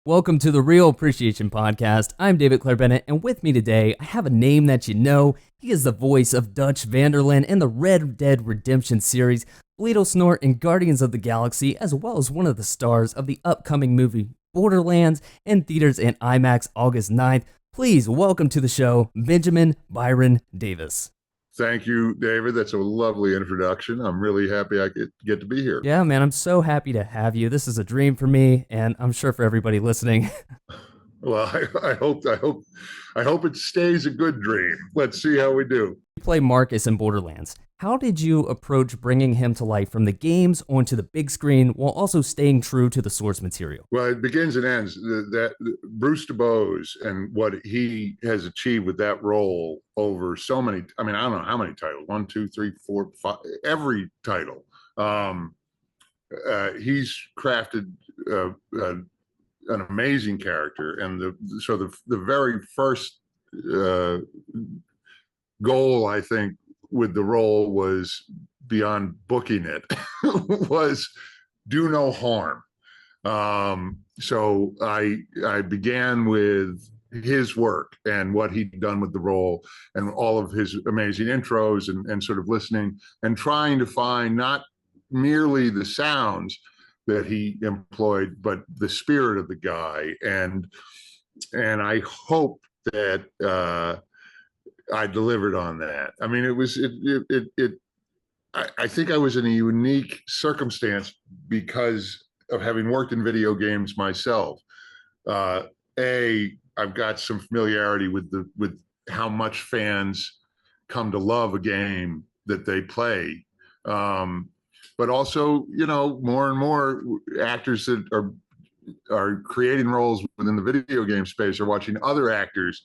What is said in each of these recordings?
Welcome to the Real Appreciation Podcast. I'm David Claire Bennett, and with me today, I have a name that you know. He is the voice of Dutch Van Der Linde in the Red Dead Redemption series, Bleetlesnort and Guardians of the Galaxy, as well as one of the stars of the upcoming movie Borderlands in theaters and IMAX August 9th. Please welcome to the show, Benjamin Byron Davis. Thank you, David. That's a lovely introduction. I'm really happy I get to be here. Yeah, man, I'm so happy to have you. This is a dream for me, and I'm sure for everybody listening. Well, I hope it stays a good dream. Let's see how we do. You play Marcus in Borderlands. How did you approach bringing him to life from the games onto the big screen while also staying true to the source material? Well, it begins and ends that Bruce DuBose and what he has achieved with that role over so many. I mean, I don't know how many titles. 1, 2, 3, 4, 5. Every title. He's crafted an amazing character, and the very first goal, I think, with the role was, beyond booking it, was do no harm. So I began with his work and what he'd done with the role and all of his amazing intros and sort of listening and trying to find not merely the sounds that he employed, but the spirit of the guy. And I hope that I delivered on that. I mean, I think I was in a unique circumstance because of having worked in video games myself. I've got some familiarity with how much fans come to love a game that they play. But also, more and more actors that are creating roles within the video game space are watching other actors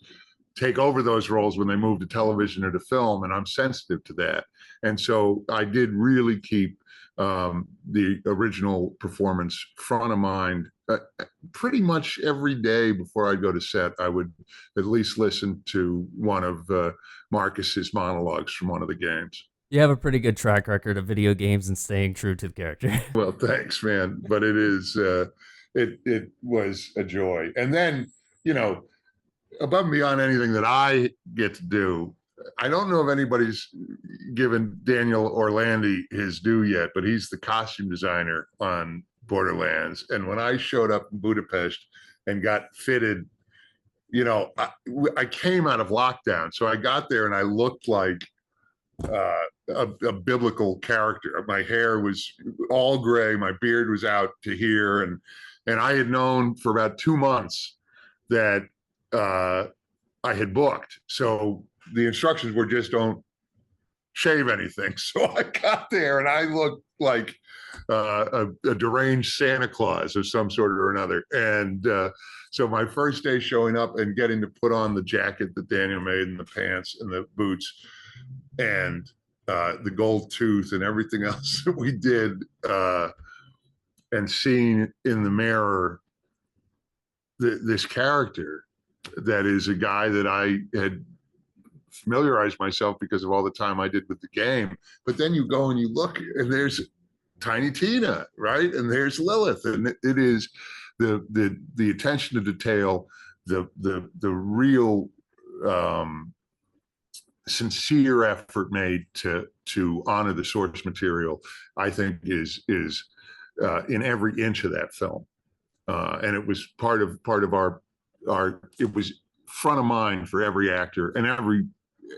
take over those roles when they move to television or to film, and I'm sensitive to that. And so I did really keep the original performance front of mind. Pretty much every day before I'd go to set, I would at least listen to one of Marcus's monologues from one of the games. You have a pretty good track record of video games and staying true to the character. Well, thanks, man. But it was a joy. And then, above and beyond anything that I get to do, I don't know if anybody's given Daniel Orlandi his due yet, but he's the costume designer on Borderlands. And when I showed up in Budapest and got fitted, I came out of lockdown. So I got there and I looked like a biblical character. My hair was all gray. My beard was out to here. And I had known for about 2 months that I had booked. So the instructions were just don't shave anything. So I got there and I looked like a deranged Santa Claus of some sort or another. And so my first day showing up and getting to put on the jacket that Daniel made and the pants and the boots and the gold tooth and everything else that we did, and seeing in the mirror this character that is a guy that I had familiarized myself because of all the time I did with the game. But then you go and you look and there's Tiny Tina, right? And there's Lilith. And it is the attention to detail, the real sincere effort made to honor the source material, I think is in every inch of that film. And it was part of our it was front of mind for every actor and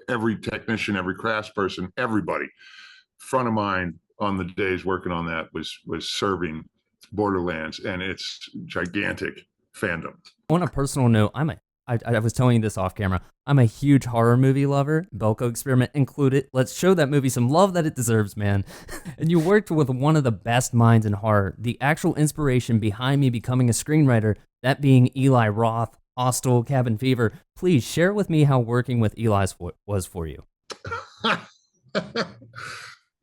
every technician, every craftsperson, everybody. Front of mind on the days working on that was serving Borderlands and its gigantic fandom. On a personal note, I was telling you this off camera, I'm a huge horror movie lover, Belko Experiment included. Let's show that movie some love that it deserves, man. And you worked with one of the best minds in horror, the actual inspiration behind me becoming a screenwriter, that being Eli Roth, Hostel, Cabin Fever. Please share with me how working with Eli was for you.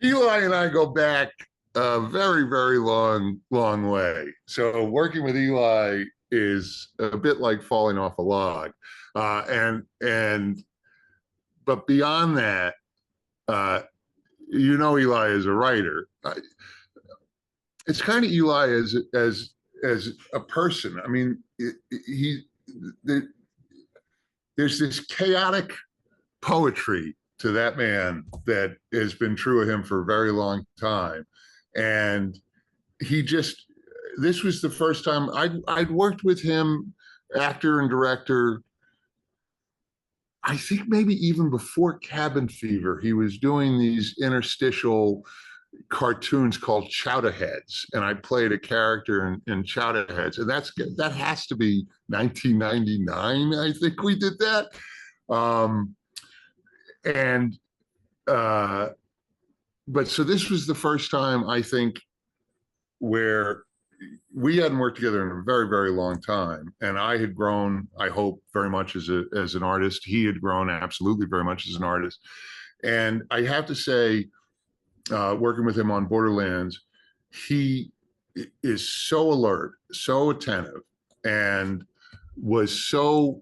Eli and I go back a very, very long way. So working with Eli is a bit like falling off a log. But beyond that, Eli is a writer. It's kind of Eli as as a person. I mean, there's this chaotic poetry to that man that has been true of him for a very long time. And this was the first time I'd worked with him, actor and director. I think maybe even before Cabin Fever, he was doing these interstitial cartoons called Chowderheads, and I played a character in Chowderheads, and that has to be 1999. I think we did that, and but so this was the first time I think where we hadn't worked together in a very, very long time, and I had grown, I hope, very much as an artist. He had grown absolutely very much as an artist, and I have to say, working with him on Borderlands, he is so alert, so attentive, and you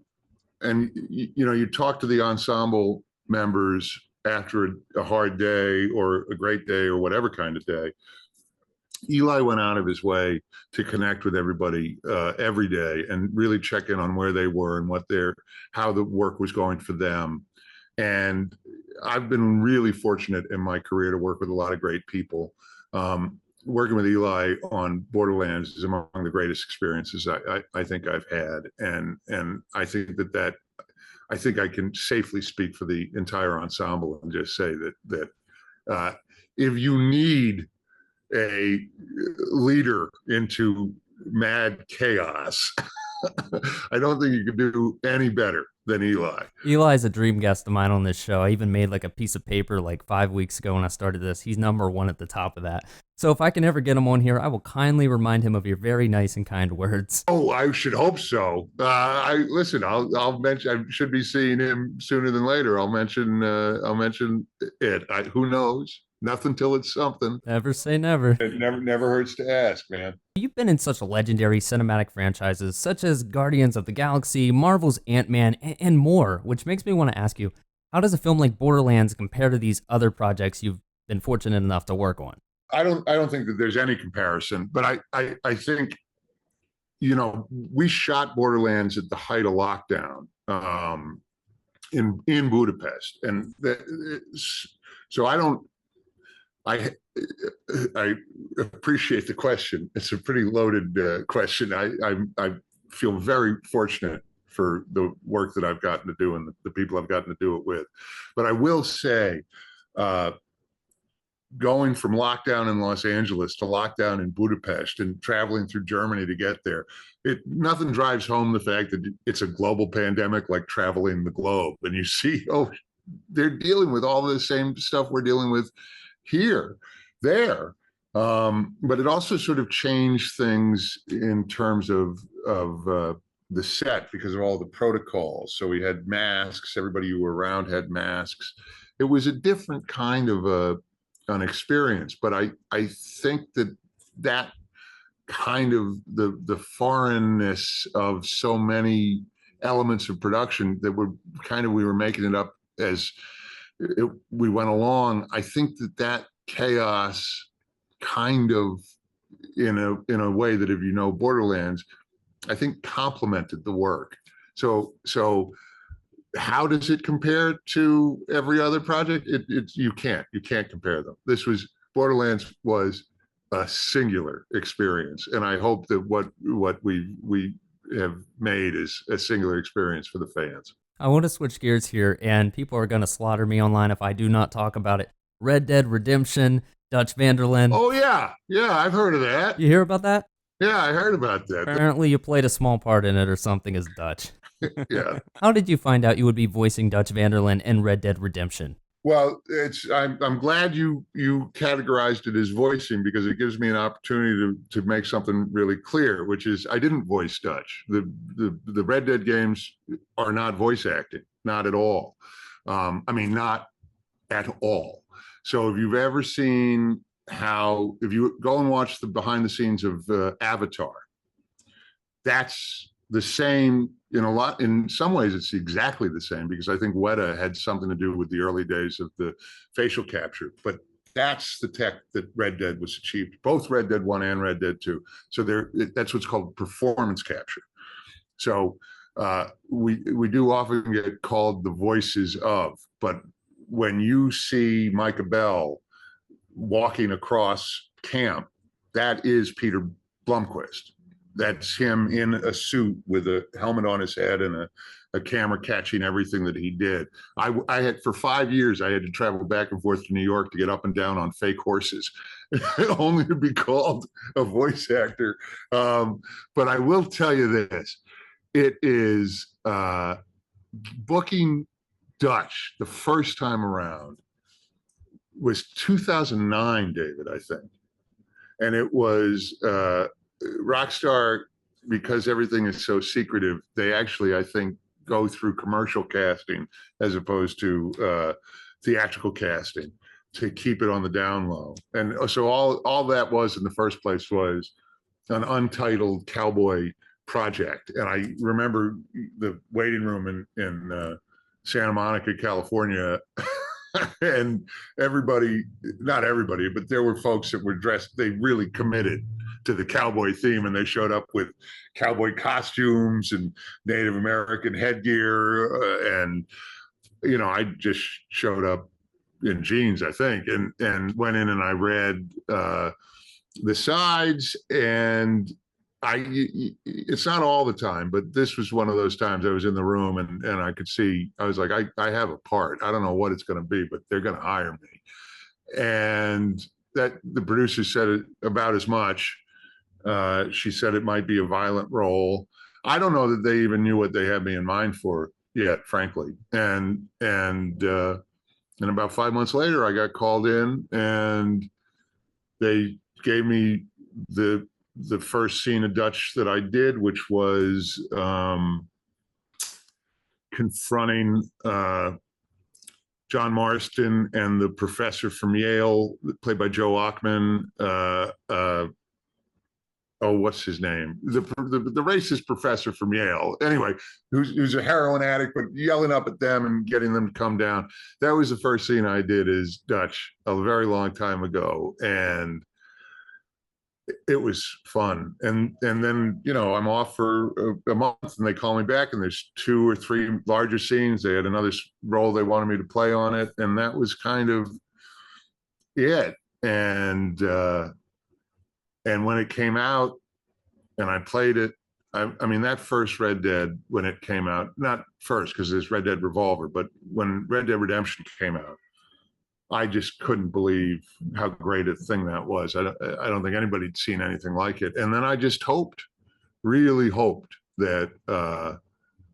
talk to the ensemble members after a hard day or a great day or whatever kind of day. Eli went out of his way to connect with everybody every day and really check in on where they were and how the work was going for them. And I've been really fortunate in my career to work with a lot of great people. Working with Eli on Borderlands is among the greatest experiences I think I've had. And I think I think I can safely speak for the entire ensemble and just say that if you need a leader into mad chaos, I don't think you could do any better than Eli. Eli's a dream guest of mine on this show. I even made like a piece of paper like 5 weeks ago when I started this. He's number one at the top of that. So if I can ever get him on here, I will kindly remind him of your very nice and kind words. Oh, I should hope so. I'll mention. I should be seeing him sooner than later. I'll mention it. Who knows? Nothing till it's something. Never say never. It never hurts to ask, man. You've been in such legendary cinematic franchises such as Guardians of the Galaxy, Marvel's Ant-Man, and more, which makes me want to ask you, how does a film like Borderlands compare to these other projects you've been fortunate enough to work on? I don't think that there's any comparison, but I think, we shot Borderlands at the height of lockdown in Budapest, and so I appreciate the question. It's a pretty loaded question. I feel very fortunate for the work that I've gotten to do and the people I've gotten to do it with. But I will say, going from lockdown in Los Angeles to lockdown in Budapest and traveling through Germany to get there, nothing drives home the fact that it's a global pandemic, like traveling the globe. And you see, they're dealing with all the same stuff we're dealing with there. But it also sort of changed things in terms of the set because of all the protocols. So we had masks, everybody you were around had masks. It was a different kind of an experience, but I think that kind of the foreignness of so many elements of production that we were making it up as we went along. I think that chaos kind of in a way that, if you know Borderlands, I think complemented the work. So how does it compare to every other project? You can't compare them. Borderlands was a singular experience, and I hope that what we have made is a singular experience for the fans. I want to switch gears here, and people are going to slaughter me online if I do not talk about it. Red Dead Redemption, Dutch Van Der Linde. Oh yeah, I've heard of that. You hear about that? Yeah, I heard about that. Apparently you played a small part in it or something as Dutch. Yeah. How did you find out you would be voicing Dutch Van Der Linde in Red Dead Redemption? Well, I'm glad you categorized it as voicing, because it gives me an opportunity to make something really clear, which is I didn't voice Dutch. The Red Dead games are not voice acting, not at all. Not at all. So if you've ever seen if you go and watch the behind the scenes of Avatar, that's the same in some ways. It's exactly the same, because I think Weta had something to do with the early days of the facial capture, but That's the tech that Red Dead was achieved, both Red Dead 1 and Red Dead 2. So that's what's called performance capture. So we do often get called the voices of, but when you see Micah Bell walking across camp, that is Peter Blomquist. That's him in a suit with a helmet on his head and a camera catching everything that he did. I had, for 5 years, I had to travel back and forth to New York to get up and down on fake horses, only to be called a voice actor. But I will tell you this, it is booking Dutch the first time around was 2009, David, I think. And it was Rockstar, because everything is so secretive, they actually, I think, go through commercial casting as opposed to theatrical casting to keep it on the down low. And so all that was in the first place was an untitled cowboy project. And I remember the waiting room in Santa Monica, California, and everybody, not everybody, but there were folks that were dressed, they really committed to the cowboy theme, and they showed up with cowboy costumes and Native American headgear. And, you know, I just showed up in jeans, I think, and went in and I read the sides, and it's not all the time, but this was one of those times I was in the room and I could see, I was like, I have a part. I don't know what it's going to be, but they're going to hire me. And that the producer said it about as much. She said it might be a violent role. I don't know that they even knew what they had me in mind for yet, frankly. And about 5 months later, I got called in and they gave me the first scene of Dutch that I did, which was confronting John Marston and the professor from Yale, played by Joe Achman. What's his name? The racist professor from Yale. Anyway, who's a heroin addict, but yelling up at them and getting them to come down. That was the first scene I did as Dutch a very long time ago, and it was fun. And then, you know, I'm off for a month and they call me back and there's 2 or 3 larger scenes. They had another role they wanted me to play on it. And that was kind of it. And when it came out and I played it, I mean, that first Red Dead, when it came out, not first because there's Red Dead Revolver, but when Red Dead Redemption came out, I just couldn't believe how great a thing that was. I don't think anybody'd seen anything like it. And then I just hoped, really hoped that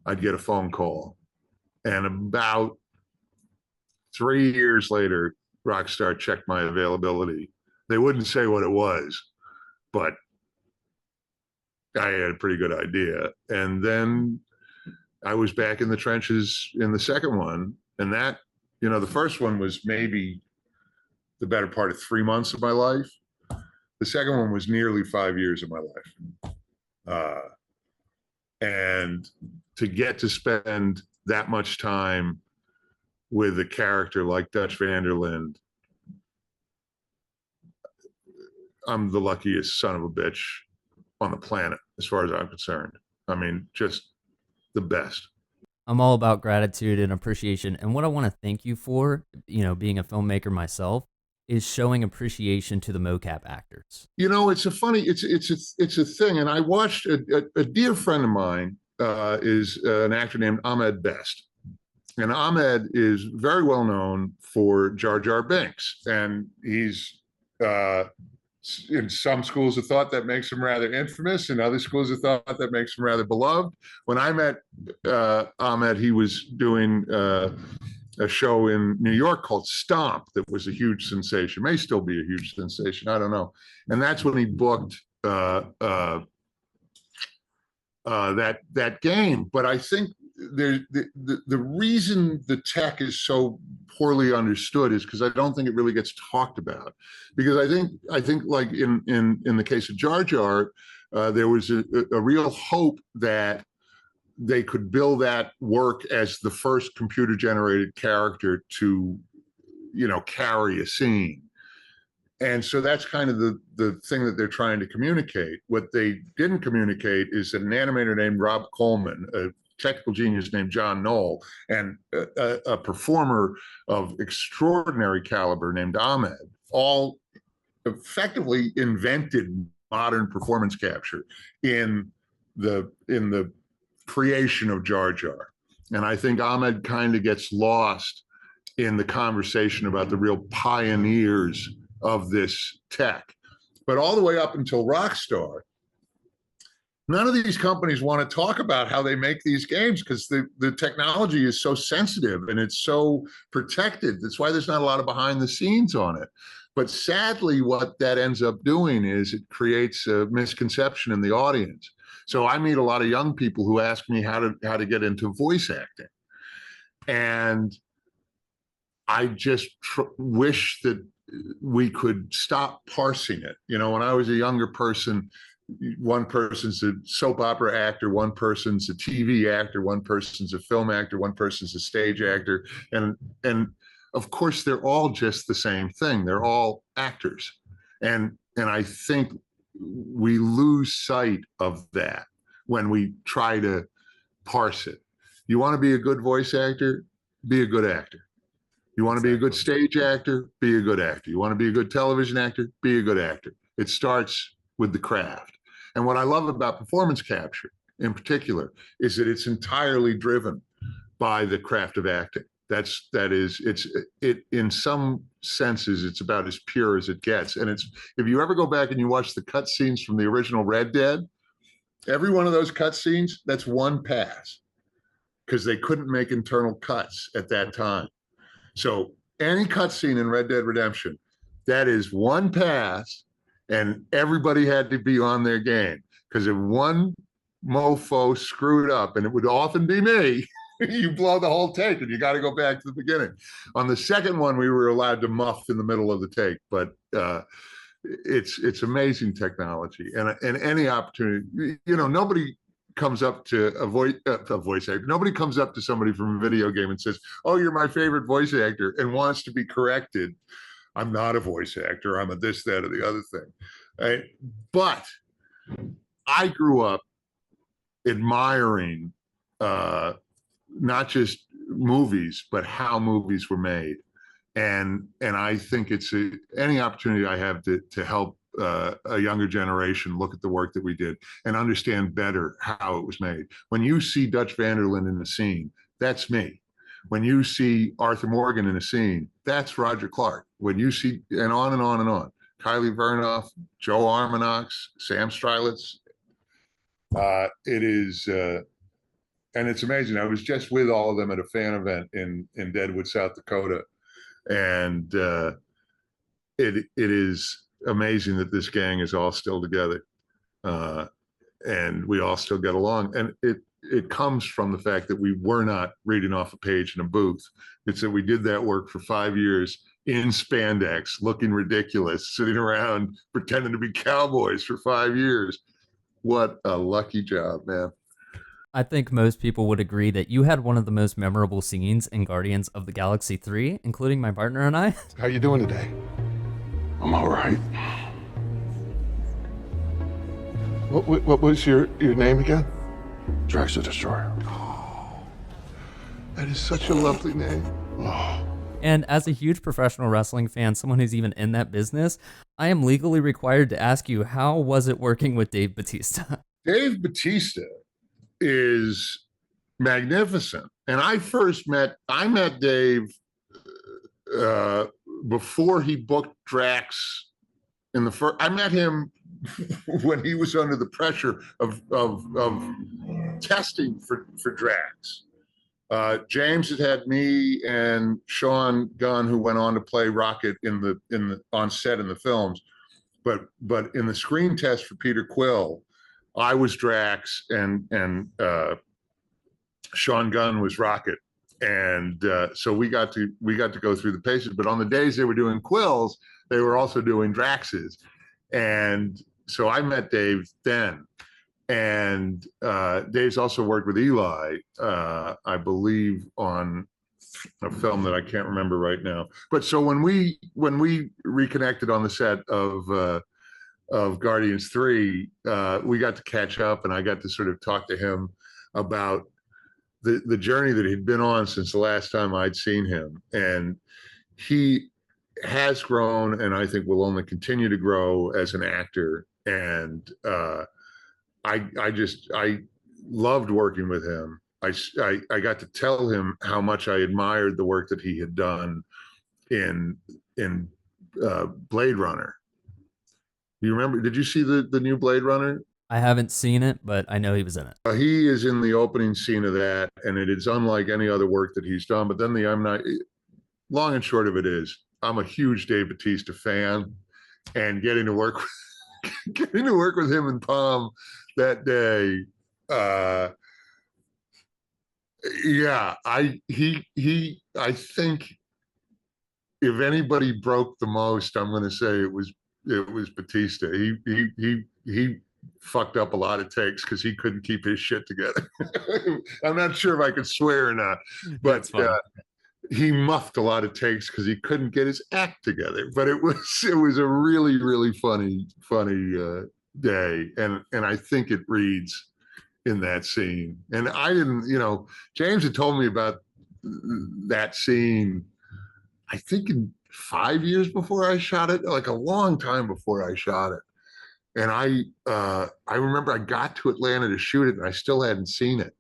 I'd get a phone call. And about 3 years later, Rockstar checked my availability. They wouldn't say what it was, but I had a pretty good idea. And then I was back in the trenches in the second one. And that, you know, the first one was maybe the better part of 3 months of my life. The second one was nearly 5 years of my life. And to get to spend that much time with a character like Dutch Van Der Linde, I'm the luckiest son of a bitch on the planet, as far as I'm concerned. I mean, just the best. I'm all about gratitude and appreciation. And what I want to thank you for, you know, being a filmmaker myself, is showing appreciation to the mocap actors. You know, it's a thing. And I watched a dear friend of mine is an actor named Ahmed Best. And Ahmed is very well known for Jar Jar Binks. And he's in some schools of thought that makes him rather infamous. In other schools of thought that makes him rather beloved. When I met Ahmed, he was doing a show in New York called Stomp that was a huge sensation, may still be a huge sensation, I don't know. And that's when he booked that game. But I think the reason the tech is so poorly understood is because I don't think it really gets talked about. Because I think like in the case of Jar Jar, there was a real hope that they could build that work as the first computer generated character to, you know, carry a scene. And so that's kind of the thing that they're trying to communicate. What they didn't communicate is that an animator named Rob Coleman, a technical genius named John Knoll, and a performer of extraordinary caliber named Ahmed, all effectively invented modern performance capture in the creation of Jar Jar. And I think Ahmed kind of gets lost in the conversation about the real pioneers of this tech. But all the way up until Rockstar, none of these companies want to talk about how they make these games because the technology is so sensitive and it's so protected. That's why there's not a lot of behind the scenes on it. But sadly, what that ends up doing is it creates a misconception in the audience. So I meet a lot of young people who ask me how to get into voice acting. And I just wish that we could stop parsing it. You know, when I was a younger person, one person's a soap opera actor, one person's a TV actor, one person's a film actor, one person's a stage actor. And of course, they're all just the same thing. They're all actors. And I think we lose sight of that when we try to parse it. You want to be a good voice actor? Be a good actor. You want to be a good stage actor? Be a good actor. You want to be a good television actor? Be a good actor. It starts with the craft. And what I love about performance capture in particular is that it's entirely driven by the craft of acting. It in some senses, it's about as pure as it gets. And it's, if you ever go back and you watch the cut scenes from the original Red Dead, every one of those cut scenes, that's one pass because they couldn't make internal cuts at that time. So any cut scene in Red Dead Redemption, that is one pass and everybody had to be on their game. Because if one mofo screwed up, and it would often be me, you blow the whole take and you got to go back to the beginning. On the second one, we were allowed to muff in the middle of the take, but it's amazing technology. And any opportunity, you know, nobody comes up to a voice actor. Nobody comes up to somebody from a video game and says, "Oh, you're my favorite voice actor," and wants to be corrected. I'm not a voice actor. I'm a this, that, or the other thing. Right? But I grew up admiring not just movies, but how movies were made. And I think it's any opportunity I have to help a younger generation look at the work that we did and understand better how it was made. When you see Dutch Van Der Linde in a scene, that's me. When you see Arthur Morgan in a scene, that's Roger Clark. When you see, and on and on and on, Kylie Vernoff, Joe Armanox, Sam Strilitz, it is, and it's amazing. I was just with all of them at a fan event in Deadwood, South Dakota, and it is amazing that this gang is all still together, and we all still get along. And it comes from the fact that we were not reading off a page in a booth. It's that we did that work for 5 years in spandex, looking ridiculous, sitting around pretending to be cowboys for 5 years. What a lucky job, man. I think most people would agree that you had one of the most memorable scenes in Guardians of the Galaxy 3, including my partner and I. How you doing today? I'm all right. What was your name again? Drax the Destroyer. Oh, that is such a lovely name. Oh. And as a huge professional wrestling fan, someone who's even in that business, I am legally required to ask you, how was it working with Dave Bautista? Dave Bautista is magnificent. And I met Dave before he booked Drax in the first. I met him when he was under the pressure of testing for Drax. James had me and Sean Gunn, who went on to play Rocket on set in the films, but in the screen test for Peter Quill, I was Drax and Sean Gunn was Rocket, and so we got to go through the paces. But on the days they were doing Quills, they were also doing Draxes, and so I met Dave then. And Dave's also worked with Eli, I believe, on a film that I can't remember right now. But so when we reconnected on the set of Guardians 3, we got to catch up, and I got to sort of talk to him about the journey that he'd been on since the last time I'd seen him. And he has grown, and I think will only continue to grow as an actor. And I loved working with him. I got to tell him how much I admired the work that he had done in Blade Runner. You remember? Did you see the new Blade Runner? I haven't seen it, but I know he was in it. He is in the opening scene of that, and it is unlike any other work that he's done. But then long and short of it is, I'm a huge Dave Bautista fan, and getting to work with him in Palm that day. I think if anybody broke the most, I'm going to say it was Batista. He fucked up a lot of takes because he couldn't keep his shit together. I'm not sure if I could swear or not, but he muffed a lot of takes because he couldn't get his act together. But it was a really, really funny day, and I think it reads in that scene. And I didn't, James had told me about that scene, I think in 5 years before I shot it, like a long time before I shot it. And I remember I got to Atlanta to shoot it, and I still hadn't seen it.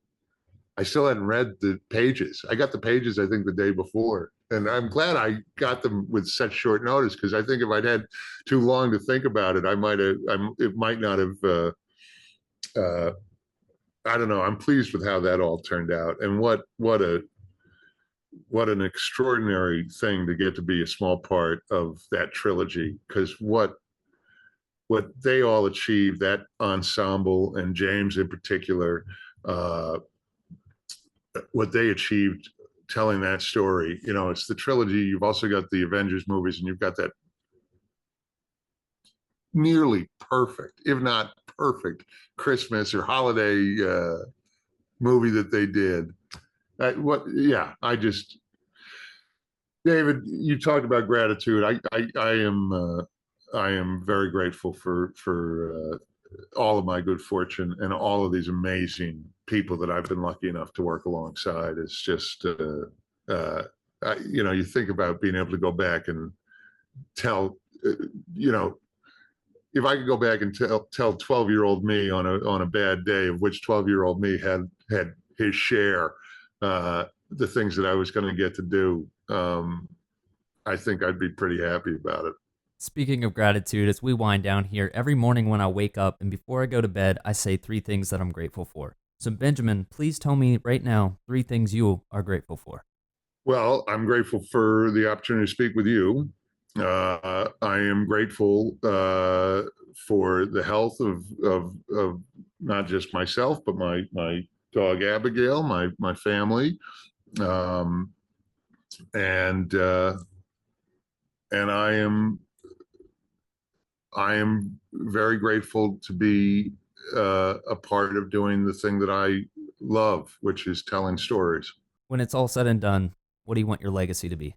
I still hadn't read the pages. I got the pages, I think, the day before. And I'm glad I got them with such short notice, because I think if I'd had too long to think about it, it might not have, I don't know. I'm pleased with how that all turned out. And what an extraordinary thing to get to be a small part of that trilogy, because what they all achieved, that ensemble, and James in particular, what they achieved telling that story. It's the trilogy. You've also got the Avengers movies, and you've got that nearly perfect, if not perfect, Christmas or holiday movie that they did. David, you talked about gratitude. I am very grateful for all of my good fortune and all of these amazing people that I've been lucky enough to work alongside. It's just, you think about being able to go back and tell, if I could go back and tell 12-year-old me on a bad day, of which 12-year-old me had his share, the things that I was going to get to do, I think I'd be pretty happy about it. Speaking of gratitude, as we wind down here, every morning when I wake up and before I go to bed, I say 3 things that I'm grateful for. So Benjamin, please tell me right now 3 things you are grateful for. Well, I'm grateful for the opportunity to speak with you. I am grateful for the health of not just myself, but my dog Abigail, my family, and I am very grateful to be a part of doing the thing that I love, which is telling stories. When it's all said and done, what do you want your legacy to be?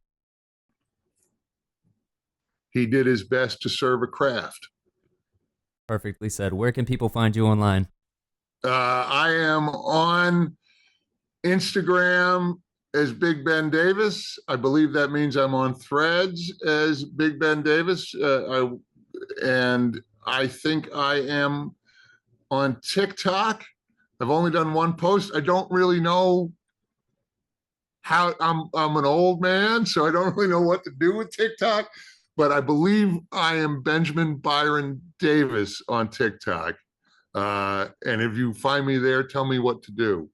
He did his best to serve a craft. Perfectly said. Where can people find you online? I am on Instagram as Big Ben Davis. I believe that means I'm on Threads as Big Ben Davis. And I think I am on TikTok. I've only done one post. I don't really know how. I'm an old man, so I don't really know what to do with TikTok. But I believe I am Benjamin Byron Davis on TikTok. And if you find me there, tell me what to do.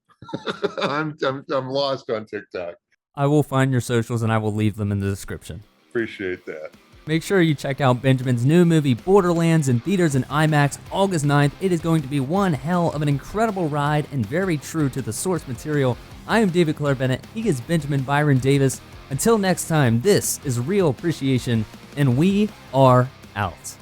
I'm lost on TikTok. I will find your socials and I will leave them in the description. Appreciate that. Make sure you check out Benjamin's new movie, Borderlands, in theaters and IMAX August 9th. It is going to be one hell of an incredible ride and very true to the source material. I am David Claire Bennett. He is Benjamin Byron Davis. Until next time, this is Real Appreciation, and we are out.